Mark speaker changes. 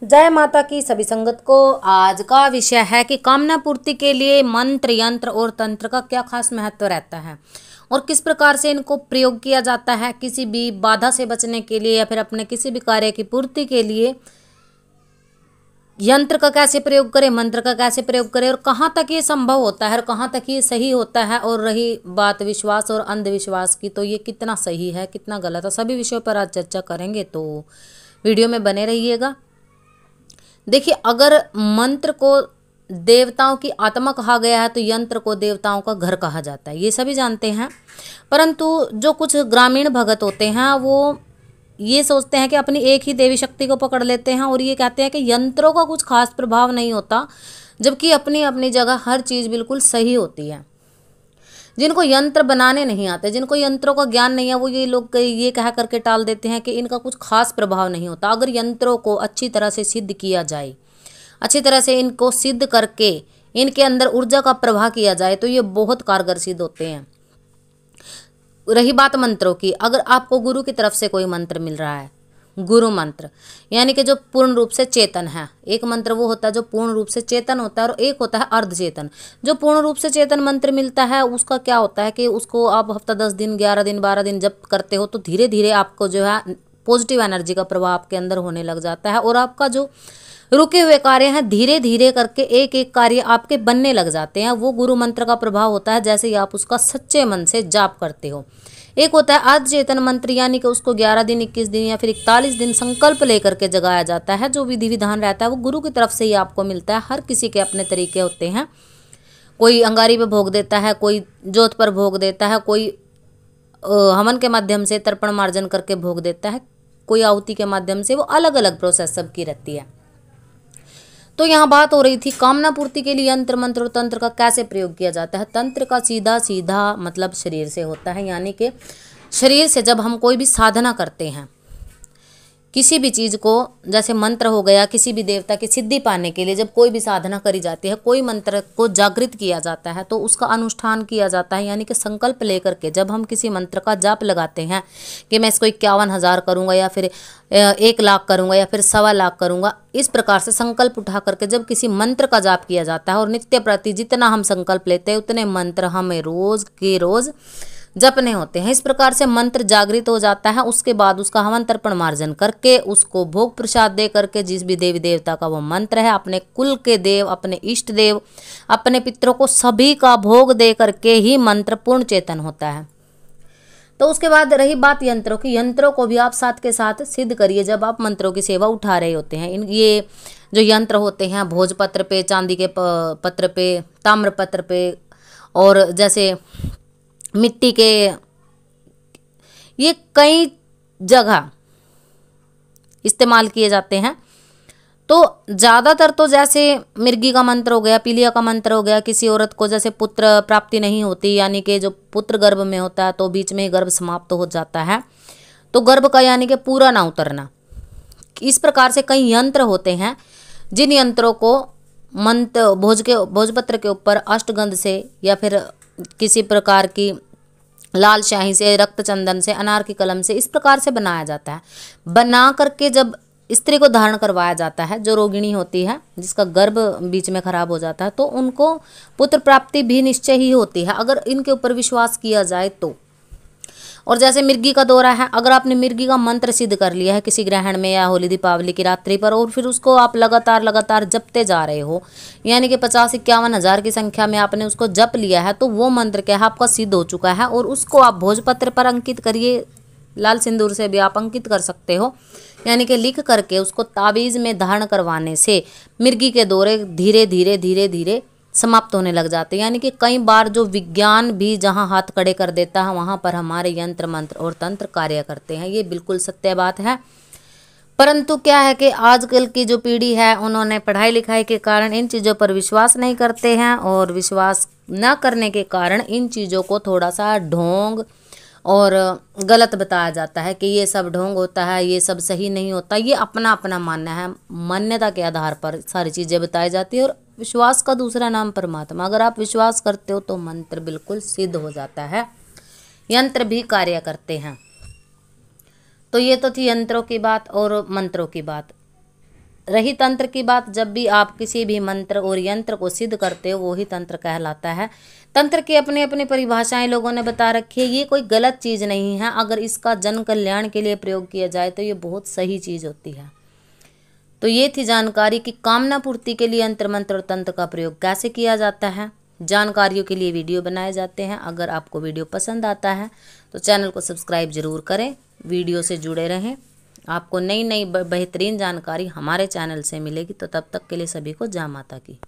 Speaker 1: जय माता की सभी संगत को। आज का विषय है कि कामना पूर्ति के लिए मंत्र, यंत्र और तंत्र का क्या खास महत्व रहता है और किस प्रकार से इनको प्रयोग किया जाता है किसी भी बाधा से बचने के लिए या फिर अपने किसी भी कार्य की पूर्ति के लिए। यंत्र का कैसे प्रयोग करें, मंत्र का कैसे प्रयोग करें और कहाँ तक ये संभव होता है और कहाँ तक ये सही होता है। और रही बात विश्वास और अंधविश्वास की, तो ये कितना सही है कितना गलत है, सभी विषयों पर आज चर्चा करेंगे, तो वीडियो में बने रहिएगा। देखिए, अगर मंत्र को देवताओं की आत्मा कहा गया है तो यंत्र को देवताओं का घर कहा जाता है, ये सभी जानते हैं। परंतु जो कुछ ग्रामीण भगत होते हैं वो ये सोचते हैं कि अपनी एक ही देवी शक्ति को पकड़ लेते हैं और ये कहते हैं कि यंत्रों का कुछ खास प्रभाव नहीं होता, जबकि अपनी अपनी जगह हर चीज़ बिल्कुल सही होती है। जिनको यंत्र बनाने नहीं आते, जिनको यंत्रों का ज्ञान नहीं है, वो ये लोग ये कह करके टाल देते हैं कि इनका कुछ खास प्रभाव नहीं होता। अगर यंत्रों को अच्छी तरह से सिद्ध किया जाए, अच्छी तरह से इनको सिद्ध करके इनके अंदर ऊर्जा का प्रवाह किया जाए तो ये बहुत कारगर सिद्ध होते हैं। रही बात मंत्रों की, अगर आपको गुरु की तरफ से कोई मंत्र मिल रहा है, गुरु मंत्र यानी कि जो पूर्ण रूप से चेतन है, एक मंत्र वो होता है जो पूर्ण रूप से चेतन होता है और एक होता है अर्ध चेतन। जो पूर्ण रूप से चेतन मंत्र मिलता है उसका क्या होता है कि उसको आप हफ्ता 10 दिन 11 दिन 12 दिन जब करते हो तो धीरे धीरे आपको जो है पॉजिटिव एनर्जी का प्रभाव आपके अंदर होने लग जाता है और आपका जो रुके हुए कार्य हैं धीरे धीरे करके एक एक कार्य आपके बनने लग जाते हैं। वो गुरु मंत्र का प्रभाव होता है जैसे ही आप उसका सच्चे मन से जाप करते हो। एक होता है अर्ध चेतन मंत्र यानी कि उसको 11 दिन 21 दिन या फिर 41 दिन संकल्प लेकर के जगाया जाता है। जो विधि विधान रहता है वो गुरु की तरफ से ही आपको मिलता है। हर किसी के अपने तरीके होते हैं, कोई अंगारी पे भोग देता है, कोई जोत पर भोग देता है, कोई हवन के माध्यम से तर्पण मार्जन करके भोग देता है, कोई आहुति के माध्यम से, वो अलग अलग प्रोसेस सबकी रहती है। तो यहाँ बात हो रही थी कामना पूर्ति के लिए यंत्र मंत्र और तंत्र का कैसे प्रयोग किया जाता है। तंत्र का सीधा सीधा मतलब शरीर से होता है, यानी कि शरीर से जब हम कोई भी साधना करते हैं किसी भी चीज़ को, जैसे मंत्र हो गया, किसी भी देवता की सिद्धि पाने के लिए जब कोई भी साधना करी जाती है, कोई मंत्र को जागृत किया जाता है तो उसका अनुष्ठान किया जाता है। यानी कि संकल्प लेकर के जब हम किसी मंत्र का जाप लगाते हैं कि मैं इसको 51,000 करूँगा या फिर 1 लाख करूँगा या फिर 1.25 लाख करूँगा, इस प्रकार से संकल्प उठा करके जब किसी मंत्र का जाप किया जाता है और नित्य प्रति जितना हम संकल्प लेते हैं उतने मंत्र हमें रोज के रोज जपने होते हैं। इस प्रकार से मंत्र जागृत हो जाता है। उसके बाद उसका हवन तर्पण मार्जन करके उसको भोग प्रसाद दे करके जिस भी देवी देवता का वो मंत्र है, अपने कुल के देव, अपने इष्ट देव, अपने पितरों को सभी का भोग दे करके ही मंत्र पूर्ण चेतन होता है। तो उसके बाद रही बात यंत्रों की, यंत्रों को भी आप साथ के साथ सिद्ध करिए जब आप मंत्रों की सेवा उठा रहे होते हैं। ये जो यंत्र होते हैं भोजपत्र पे, चांदी के पत्र पे, ताम्र पत्र पे और जैसे मिट्टी के, ये कई जगह इस्तेमाल किए जाते हैं। तो ज़्यादातर तो जैसे मिर्गी का मंत्र हो गया, पीलिया का मंत्र हो गया, किसी औरत को जैसे पुत्र प्राप्ति नहीं होती यानी कि जो पुत्र गर्भ में होता है तो बीच में ही गर्भ समाप्त हो जाता है, तो गर्भ का यानी कि पूरा ना उतरना, इस प्रकार से कई यंत्र होते हैं जिन यंत्रों को मंत्र भोजपत्र के ऊपर अष्टगंध से या फिर किसी प्रकार की लाल शाही से, रक्त चंदन से, अनार की कलम से, इस प्रकार से बनाया जाता है। बना करके जब स्त्री को धारण करवाया जाता है, जो रोगिणी होती है जिसका गर्भ बीच में खराब हो जाता है, तो उनको पुत्र प्राप्ति भी निश्चय ही होती है अगर इनके ऊपर विश्वास किया जाए तो। और जैसे मिर्गी का दौरा है, अगर आपने मिर्गी का मंत्र सिद्ध कर लिया है किसी ग्रहण में या होली दीपावली की रात्रि पर और फिर उसको आप लगातार जपते जा रहे हो, यानी कि 50-51 हज़ार की संख्या में आपने उसको जप लिया है, तो वो मंत्र क्या है आपका सिद्ध हो चुका है। और उसको आप भोजपत्र पर अंकित करिए, लाल सिंदूर से भी आप अंकित कर सकते हो, यानी कि लिख करके उसको ताबीज़ में धारण करवाने से मिर्गी के दौरे धीरे धीरे धीरे धीरे समाप्त होने लग जाते हैं। यानी कि कई बार जो विज्ञान भी जहां हाथ खड़े कर देता है वहां पर हमारे यंत्र मंत्र और तंत्र कार्य करते हैं, ये बिल्कुल सत्य बात है। परंतु क्या है कि आजकल की जो पीढ़ी है उन्होंने पढ़ाई लिखाई के कारण इन चीज़ों पर विश्वास नहीं करते हैं और विश्वास न करने के कारण इन चीज़ों को थोड़ा सा ढोंग और गलत बताया जाता है कि ये सब ढोंग होता है, ये सब सही नहीं होता। ये अपना अपना मानना है, मान्यता के आधार पर सारी चीज़ें बताई जाती है और विश्वास का दूसरा नाम परमात्मा। अगर आप विश्वास करते हो तो मंत्र बिल्कुल सिद्ध हो जाता है, यंत्र भी कार्य करते हैं। तो ये तो थी यंत्रों की बात और मंत्रों की बात। रही तंत्र की बात, जब भी आप किसी भी मंत्र और यंत्र को सिद्ध करते हो वो ही तंत्र कहलाता है। तंत्र की अपनी अपनी परिभाषाएं लोगों ने बता रखी है, ये कोई गलत चीज़ नहीं है। अगर इसका जन कल्याण के लिए प्रयोग किया जाए तो ये बहुत सही चीज़ होती है। तो ये थी जानकारी कि कामना पूर्ति के लिए यंत्र मंत्र और तंत्र का प्रयोग कैसे किया जाता है। जानकारियों के लिए वीडियो बनाए जाते हैं। अगर आपको वीडियो पसंद आता है तो चैनल को सब्सक्राइब जरूर करें, वीडियो से जुड़े रहें। आपको नई नई बेहतरीन जानकारी हमारे चैनल से मिलेगी। तो तब तक के लिए सभी को जय माता की।